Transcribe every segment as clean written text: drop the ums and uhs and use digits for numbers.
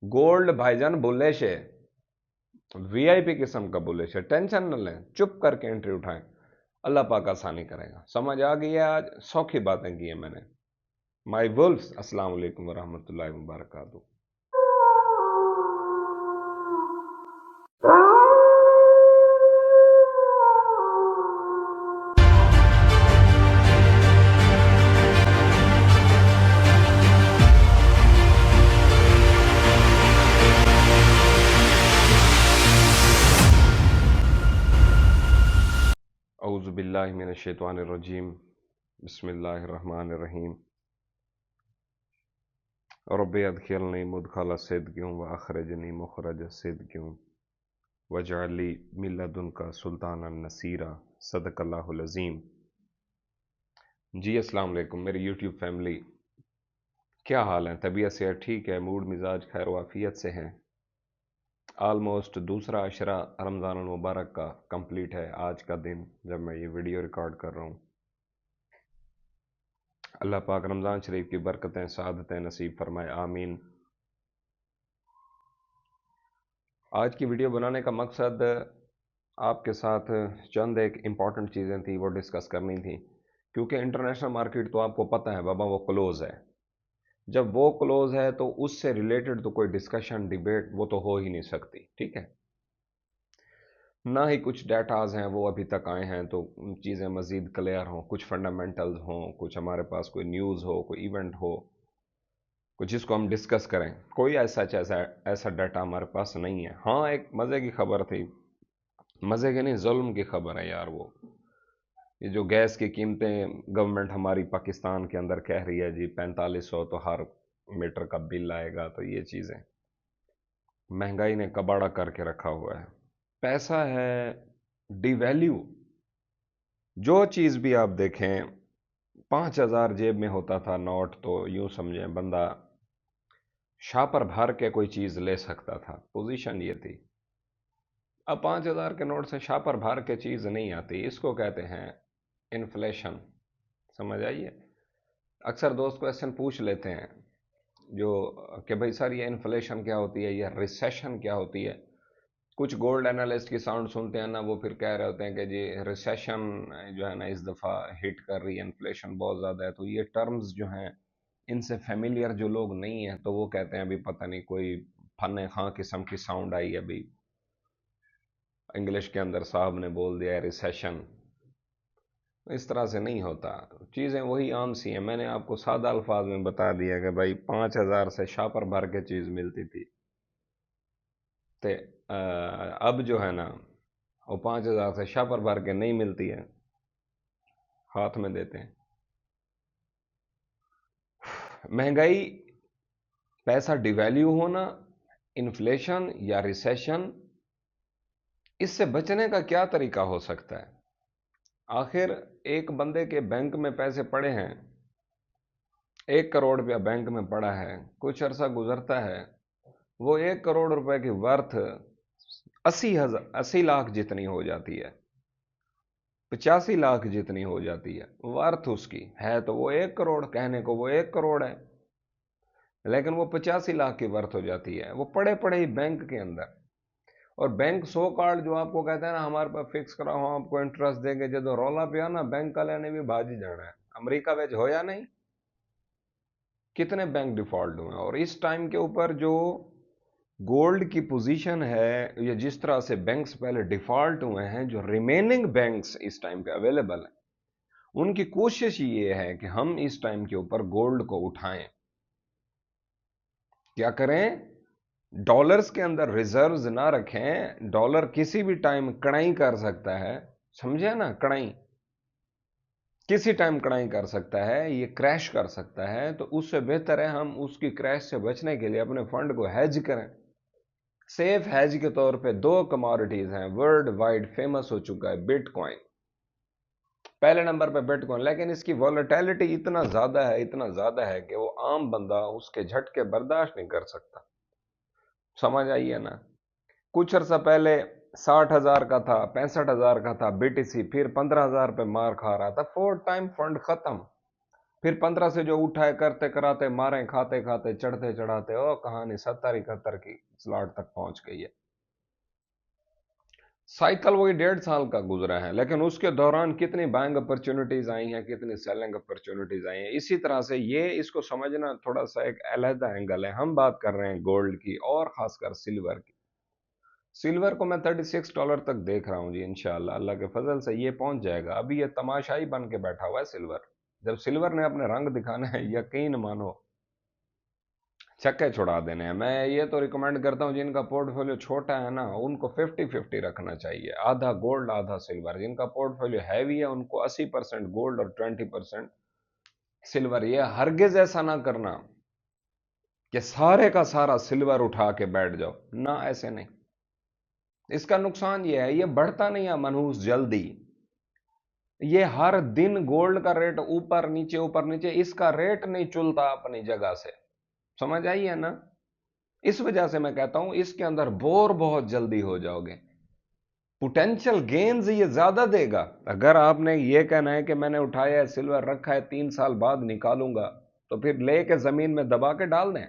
Gold भाईजान bullish है, VIP किस्म का बुलिश है। टेंशन न लें, चुप करके एंट्री उठाएं, अल्लाह पाक आसानी करेगा। समझ आ गई है? आज सौखी बातें की हैं मैंने। माई वुल्फ्स, अस्सलाम वालेकुम वरहमतुल्लाहि वबरकातुहू। औज़ु बिल्लाहि मिनश शैतानिर रजीम, बिस्मिल्लाहिर रहमानिर रहीम। रब्बि अदखिलनी मुदखला सिद्क़िन व अखरिजनी मुखरज सिद्क़िन वजअल ली मिन लदुनका सुल्तानन नसीरा। सदक़ल्लाहुल अज़ीम। जी अस्सलाम वालेकुम मेरी यूट्यूब फैमिली, क्या हाल है? तबीयत से ठीक है? मूड मिजाज खैर वाफियत से हैं? आलमोस्ट दूसरा अशरा रमज़ान मुबारक का कंप्लीट है आज का दिन जब मैं ये वीडियो रिकॉर्ड कर रहा हूँ। अल्लाह पाक रमज़ान शरीफ की बरकतें सआदतें नसीब फरमाए, आमीन। आज की वीडियो बनाने का मकसद आपके साथ चंद एक इम्पॉर्टेंट चीज़ें थी वो डिस्कस करनी थी, क्योंकि इंटरनेशनल मार्केट तो आपको पता है बाबा वो क्लोज़ है। जब वो क्लोज़ है तो उससे रिलेटेड तो कोई डिस्कशन डिबेट वो तो हो ही नहीं सकती, ठीक है। ना ही कुछ डाटाज हैं वो अभी तक आए हैं तो चीज़ें मज़ीद क्लियर हों, कुछ फंडामेंटल्स हों, कुछ हमारे पास कोई न्यूज़ हो, कोई इवेंट हो, कुछ जिसको हम डिस्कस करें। कोई ऐसा डाटा हमारे पास नहीं है। हाँ, एक मज़े की खबर थी, मज़े की नहीं, जुल्म की खबर है यार। वो ये जो गैस की कीमतें गवर्नमेंट हमारी पाकिस्तान के अंदर कह रही है जी 4500 तो हर मीटर का बिल आएगा, तो ये चीज़ें महंगाई ने कबाड़ा करके रखा हुआ है। पैसा है डिवैल्यू। जो चीज़ भी आप देखें, 5,000 जेब में होता था नोट तो यूं समझें बंदा शापर भर के कोई चीज़ ले सकता था, पोजीशन ये थी। अब 5,000 के नोट से शापर भर के चीज़ नहीं आती, इसको कहते हैं इन्फ्लेशन। समझ आइए। अक्सर दोस्त क्वेश्चन पूछ लेते हैं जो कि भाई सर ये इन्फ्लेशन क्या होती है, ये रिसेशन क्या होती है। कुछ गोल्ड एनालिस्ट की साउंड सुनते हैं ना, वो फिर कह रहे होते हैं कि जी रिसेशन जो है ना इस दफ़ा हिट कर रही है, इन्फ्लेशन बहुत ज़्यादा है। तो ये टर्म्स जो हैं इनसे फेमिलियर जो लोग नहीं हैं तो वो कहते हैं अभी पता नहीं कोई फन खां किस्म की साउंड आई है, अभी इंग्लिश के अंदर साहब ने बोल दिया है रिसेशन। इस तरह से नहीं होता, चीज़ें वही आम सी हैं। मैंने आपको सादा अल्फाज में बता दिया कि भाई 5,000 से शापर भर के चीज़ मिलती थी, तो अब जो है ना वो 5,000 से शापर भर के नहीं मिलती है, हाथ में देते हैं। महंगाई, पैसा डिवैल्यू होना, इन्फ्लेशन या रिसेशन, इससे बचने का क्या तरीका हो सकता है? आखिर एक बंदे के बैंक में पैसे पड़े हैं, 1 करोड़ रुपया बैंक में पड़ा है, कुछ अरसा गुजरता है, वो 1 करोड़ रुपए की वर्थ 80 लाख जितनी हो जाती है, 85 लाख जितनी हो जाती है वर्थ उसकी। है तो वो 1 करोड़, कहने को वो 1 करोड़ है, लेकिन वो 85 लाख की वर्थ हो जाती है, वो पड़े पड़े ही बैंक के अंदर। और बैंक सो कार्ड जो आपको कहते हैं ना हमारे पास फिक्स कराओ हम आपको इंटरेस्ट देंगे, जो रौला पिया ना बैंक वाले ने भी भाजी जाना है। अमेरिका वेज हो या नहीं, कितने बैंक डिफॉल्ट हुए। और इस टाइम के ऊपर जो गोल्ड की पोजीशन है, ये जिस तरह से बैंक्स पहले डिफॉल्ट हुए हैं, जो रिमेनिंग बैंक्स इस टाइम पे अवेलेबल हैं, उनकी कोशिश ये है कि हम इस टाइम के ऊपर गोल्ड को उठाएं। क्या करें? डॉलर्स के अंदर रिजर्व्स ना रखें। डॉलर किसी भी टाइम कड़ाई कर सकता है, समझे ना, कड़ाई किसी टाइम कड़ाई कर सकता है, ये क्रैश कर सकता है। तो उससे बेहतर है हम उसकी क्रैश से बचने के लिए अपने फंड को हेज करें। सेफ हेज के तौर पे 2 कमोडिटीज हैं, वर्ल्ड वाइड फेमस हो चुका है बिटकॉइन पहले नंबर पे बिटकॉइन, लेकिन इसकी वॉलेटिलिटी इतना ज्यादा है, इतना ज्यादा है कि वो आम बंदा उसके झटके बर्दाश्त नहीं कर सकता। समझ आइए ना। कुछ अर्सा पहले 60,000 का था, 65,000 का था बीटीसी, फिर 15,000 पे मार खा रहा था, 4 टाइम फंड खत्म। फिर 15 से जो उठा है करते कराते मारे खाते खाते चढ़ते चढ़ाते ओ कहानी 70-71 की स्लॉट तक पहुंच गई है। साइकिल वही 1.5 साल का गुजरा है, लेकिन उसके दौरान कितनी बाइंग अपॉर्चुनिटीज आई हैं, कितनी सेलिंग अपॉर्चुनिटीज आई हैं। इसी तरह से ये इसको समझना थोड़ा सा एक अलग एंगल है। हम बात कर रहे हैं गोल्ड की और खासकर सिल्वर की। सिल्वर को मैं $36 तक देख रहा हूं जी, इंशाल्लाह अल्लाह के फजल से ये पहुंच जाएगा। अभी ये तमाशाई बन के बैठा हुआ है सिल्वर। जब सिल्वर ने अपने रंग दिखाने हैं, यकीन मानो छक्के छुड़ा देने हैं। मैं ये तो रिकमेंड करता हूं जिनका पोर्टफोलियो छोटा है ना, उनको 50-50 रखना चाहिए, आधा गोल्ड आधा सिल्वर। जिनका पोर्टफोलियो हैवी है उनको 80% गोल्ड और 20% सिल्वर। ये हरगिज ऐसा ना करना कि सारे का सारा सिल्वर उठा के बैठ जाओ ना, ऐसे नहीं। इसका नुकसान ये है, ये बढ़ता नहीं है मनहूस जल्दी। ये हर दिन गोल्ड का रेट ऊपर नीचे, इसका रेट नहीं चलता अपनी जगह से। समझ आई है ना? इस वजह से मैं कहता हूं इसके अंदर बोर बहुत जल्दी हो जाओगे। पोटेंशियल गेन्स ये ज्यादा देगा। अगर आपने ये कहना है कि मैंने उठाया है सिल्वर रखा है 3 साल बाद निकालूंगा, तो फिर लेके जमीन में दबा के डाल दें,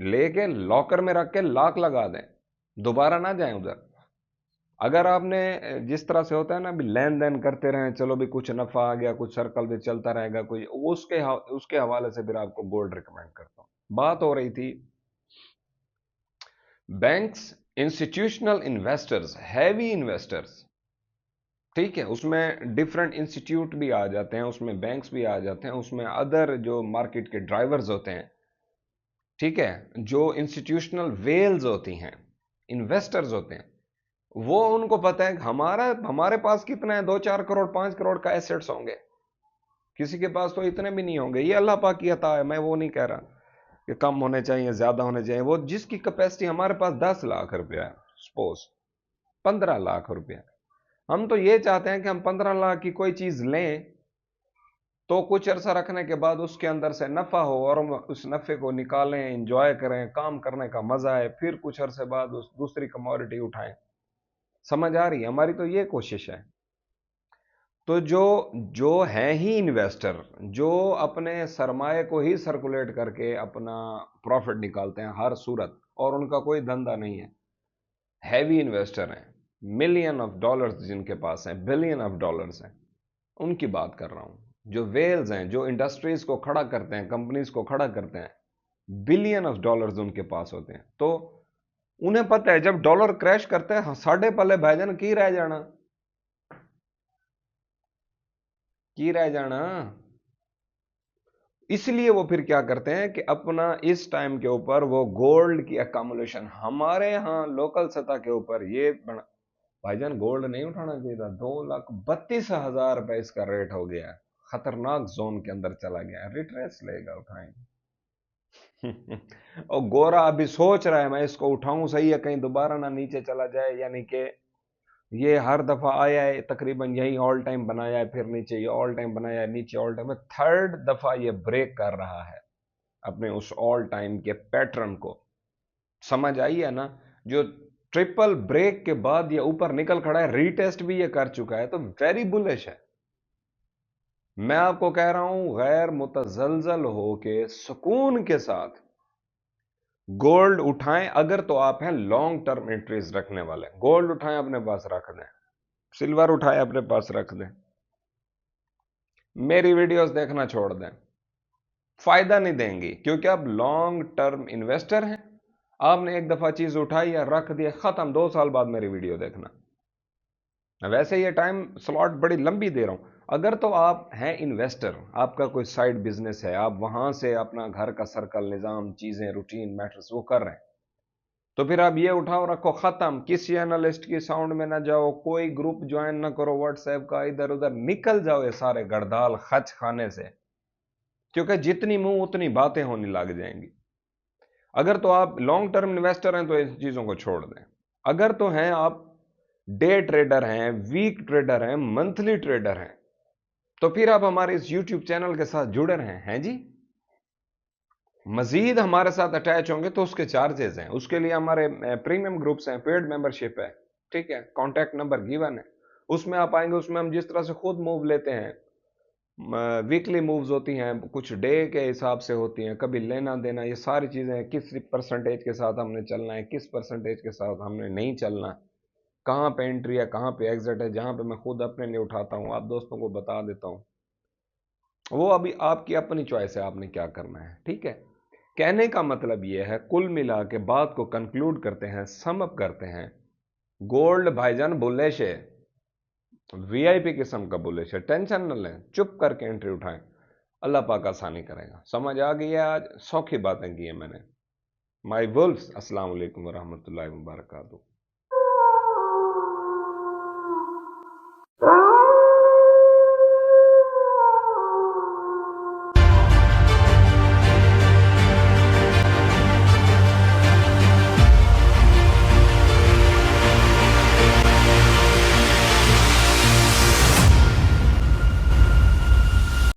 लेके लॉकर में रख के लॉक लगा दें, दोबारा ना जाएं उधर। अगर आपने जिस तरह से होता है ना, अभी लेन देन करते रहें, चलो भी कुछ नफा आ गया, कुछ सर्कल भी चलता रहेगा, कोई उसके हवाले से फिर आपको गोल्ड रिकमेंड करता हूं। बात हो रही थी banks, institutional investors, heavy investors, ठीक है, उसमें डिफरेंट इंस्टीट्यूट भी आ जाते हैं, उसमें बैंक्स भी आ जाते हैं, उसमें अदर जो मार्केट के ड्राइवर्स होते हैं, ठीक है, जो इंस्टीट्यूशनल वेल्स होती हैं, इन्वेस्टर्स होते हैं, वो उनको पता है हमारे पास कितना है, 2-4 करोड़ 5 करोड़ का एसेट्स होंगे, किसी के पास तो इतने भी नहीं होंगे। ये अल्लाह पाक की अता है, मैं वो नहीं कह रहा कि कम होने चाहिए ज्यादा होने चाहिए। वो जिसकी कैपेसिटी, हमारे पास 10 लाख रुपया है, सपोज 15 लाख रुपया, हम तो ये चाहते हैं कि हम 15 लाख की कोई चीज लें तो कुछ अरसा रखने के बाद उसके अंदर से नफा हो और हम उस नफे को निकालें, इंजॉय करें, काम करने का मजा है, फिर कुछ अरसे बाद उस दूसरी कमोडिटी उठाएं। समझ आ रही है? हमारी तो ये कोशिश है। तो जो जो है ही इन्वेस्टर, जो अपने सरमाए को ही सर्कुलेट करके अपना प्रॉफिट निकालते हैं हर सूरत, और उनका कोई धंधा नहीं है, हैवी इन्वेस्टर हैं, मिलियन ऑफ डॉलर्स जिनके पास हैं, बिलियन ऑफ डॉलर्स हैं, उनकी बात कर रहा हूं। जो वेल्स हैं, जो इंडस्ट्रीज को खड़ा करते हैं, कंपनीज को खड़ा करते हैं, बिलियन ऑफ डॉलर्स उनके पास होते हैं। तो उन्हें पता है जब डॉलर क्रैश करता है, साढ़े पले भाईजान की रह जाना। इसलिए वो फिर क्या करते हैं कि अपना इस टाइम के ऊपर वो गोल्ड की अकामुलेशन, हमारे यहां लोकल सतह के ऊपर ये भाईजान गोल्ड नहीं उठाना चाहिए था। 2,32,000 रुपए इसका रेट हो गया, खतरनाक जोन के अंदर चला गया, रिट्रेस लेगा, उठाएंगे। और गोरा अभी सोच रहा है मैं इसको उठाऊं, सही है, कहीं दोबारा ना नीचे चला जाए। यानी कि ये हर दफा आया है तकरीबन यही ऑल टाइम बनाया है, फिर नीचे ये ऑल टाइम बनाया है, नीचे ऑल टाइम, थर्ड दफा ये ब्रेक कर रहा है अपने उस ऑल टाइम के पैटर्न को। समझ आई है ना? जो ट्रिपल ब्रेक के बाद ये ऊपर निकल खड़ा है, रीटेस्ट भी ये कर चुका है, तो वेरी बुलिश है। मैं आपको कह रहा हूं गैर मुतजलजल होके सुकून के साथ गोल्ड उठाएं। अगर तो आप हैं लॉन्ग टर्म एंट्रीज रखने वाले, गोल्ड उठाएं अपने पास रख दें, सिल्वर उठाएं अपने पास रख दें, मेरी वीडियोस देखना छोड़ दें, फायदा नहीं देंगी, क्योंकि आप लॉन्ग टर्म इन्वेस्टर हैं। आपने एक दफा चीज उठाई या रख दी, खत्म, 2 साल बाद मेरी वीडियो देखना। वैसे ये टाइम स्लॉट बड़ी लंबी दे रहा हूं। अगर तो आप हैं इन्वेस्टर, आपका कोई साइड बिजनेस है, आप वहां से अपना घर का सर्कल, निजाम, चीजें, रूटीन मैटर्स वो कर रहे हैं, तो फिर आप ये उठाओ रखो, खत्म। किसी एनालिस्ट की साउंड में ना जाओ, कोई ग्रुप ज्वाइन ना करो व्हाट्सएप का, इधर उधर निकल जाओ ये सारे गड़दाल खच खाने से, क्योंकि जितनी मुंह उतनी बातें होने लग जाएंगी। अगर तो आप लॉन्ग टर्म इन्वेस्टर हैं तो इन चीजों को छोड़ दें। अगर तो हैं आप डे ट्रेडर हैं, वीक ट्रेडर हैं, मंथली ट्रेडर हैं, तो फिर आप हमारे इस यूट्यूब चैनल के साथ जुड़े रहे हैं जी। मजीद हमारे साथ अटैच होंगे तो उसके चार्जेस हैं, उसके लिए हमारे प्रीमियम ग्रुप्स हैं, पेड मेंबरशिप है, ठीक है, कॉन्टैक्ट नंबर गिवन है, उसमें आप आएंगे। उसमें हम जिस तरह से खुद मूव लेते हैं, वीकली मूव्स होती हैं, कुछ डे के हिसाब से होती हैं, कभी लेना देना, ये सारी चीज़ें किस परसेंटेज के साथ हमने चलना है, किस परसेंटेज के साथ हमने नहीं चलना, कहाँ पे एंट्री है कहाँ पे एग्जिट है, जहाँ पे मैं खुद अपने लिए उठाता हूँ, आप दोस्तों को बता देता हूँ, वो अभी आपकी अपनी चॉइस है, आपने क्या करना है। ठीक है, कहने का मतलब ये है, कुल मिला के बात को कंक्लूड करते हैं, सम अप करते हैं, गोल्ड भाईजान बुलिश है, वीआईपी किस्म का बुलिश है, टेंशन न लें, चुप करके एंट्री उठाएं, अल्लाह पाक आसानी करेगा। समझ आ गई है, आज सौखी बातें की है मैंने। माई वुल्फ्स, अस्सलाम वालेकुम वरहमतुल्लाहि वबरकातुहू।